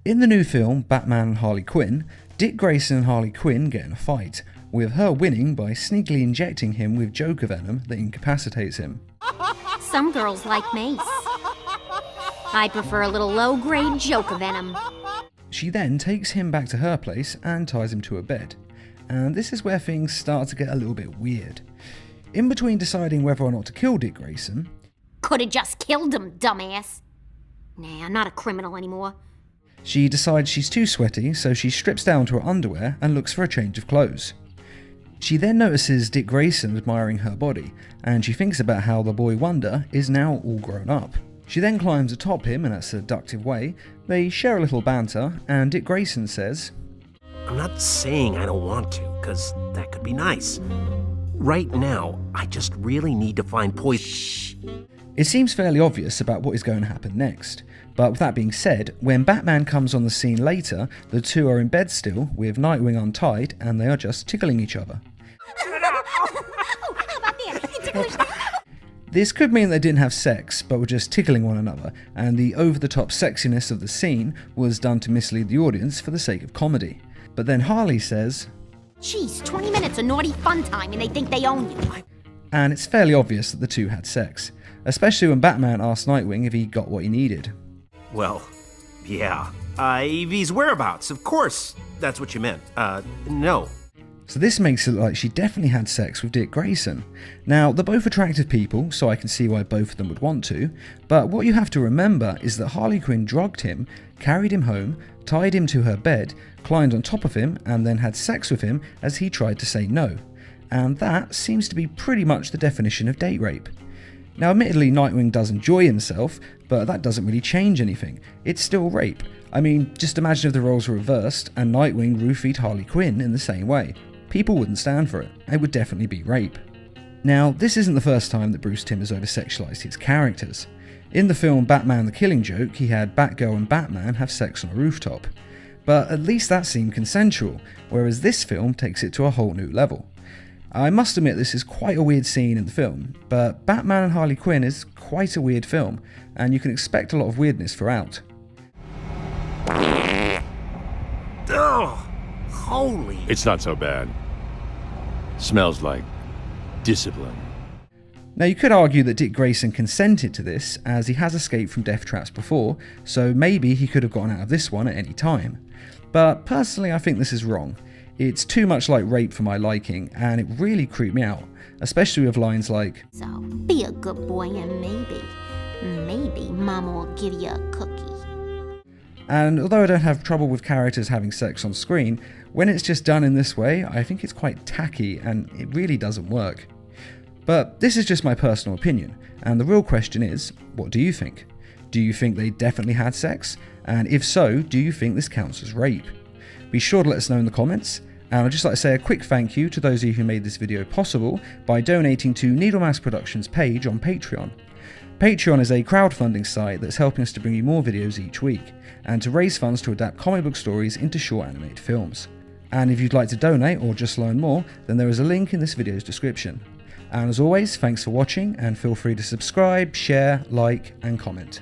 In the new film Batman and Harley Quinn, Dick Grayson and Harley Quinn get in a fight, with her winning by sneakily injecting him with Joker venom that incapacitates him. Some girls like mace. I prefer a little low-grade Joker venom. She then takes him back to her place and ties him to a bed. And this is where things start to get a little bit weird. In between deciding whether or not to kill Dick Grayson... Could've just killed him, dumbass. Nah, I'm not a criminal anymore. She decides she's too sweaty, so she strips down to her underwear and looks for a change of clothes. She then notices Dick Grayson admiring her body, and she thinks about how the boy wonder is now all grown up. She then climbs atop him in a seductive way, they share a little banter, and Dick Grayson says, I'm not saying I don't want to, because that could be nice. Right now, I just really need to find poison. It seems fairly obvious about what is going to happen next, but with that being said, when Batman comes on the scene later, the two are in bed still, with Nightwing untied, and they are just tickling each other. This could mean they didn't have sex, but were just tickling one another, and the over-the-top sexiness of the scene was done to mislead the audience for the sake of comedy. But then Harley says, Geez, 20 minutes of naughty fun time and they think they own you. And it's fairly obvious that the two had sex, especially when Batman asked Nightwing if he got what he needed. Well, yeah. Evie's whereabouts, of course. That's what you meant. No. So this makes it look like she definitely had sex with Dick Grayson. Now, they're both attractive people, so I can see why both of them would want to, but what you have to remember is that Harley Quinn drugged him, carried him home, tied him to her bed, climbed on top of him, and then had sex with him as he tried to say no. And that seems to be pretty much the definition of date rape. Now admittedly Nightwing does enjoy himself, but that doesn't really change anything. It's still rape. I mean, just imagine if the roles were reversed and Nightwing roofied Harley Quinn in the same way. People wouldn't stand for it. It would definitely be rape. Now, this isn't the first time that Bruce Timm has over-sexualized his characters. In the film Batman the Killing Joke, he had Batgirl and Batman have sex on a rooftop. But at least that seemed consensual, whereas this film takes it to a whole new level. I must admit this is quite a weird scene in the film, but Batman and Harley Quinn is quite a weird film, and you can expect a lot of weirdness throughout. Oh, holy... It's not so bad. Smells like discipline. Now you could argue that Dick Grayson consented to this, as he has escaped from death traps before, so maybe he could have gotten out of this one at any time. But personally I think this is wrong. It's too much like rape for my liking, and it really creeped me out, especially with lines like, So, be a good boy and maybe Mama will give you a cookie. And although I don't have trouble with characters having sex on screen, when it's just done in this way, I think it's quite tacky and it really doesn't work. But this is just my personal opinion, and the real question is, what do you think? Do you think they definitely had sex? And if so, do you think this counts as rape? Be sure to let us know in the comments, and I'd just like to say a quick thank you to those of you who made this video possible by donating to Needlemass Productions page on Patreon. Patreon is a crowdfunding site that's helping us to bring you more videos each week, and to raise funds to adapt comic book stories into short animated films. And if you'd like to donate or just learn more, then there is a link in this video's description. And as always, thanks for watching, and feel free to subscribe, share, like, and comment.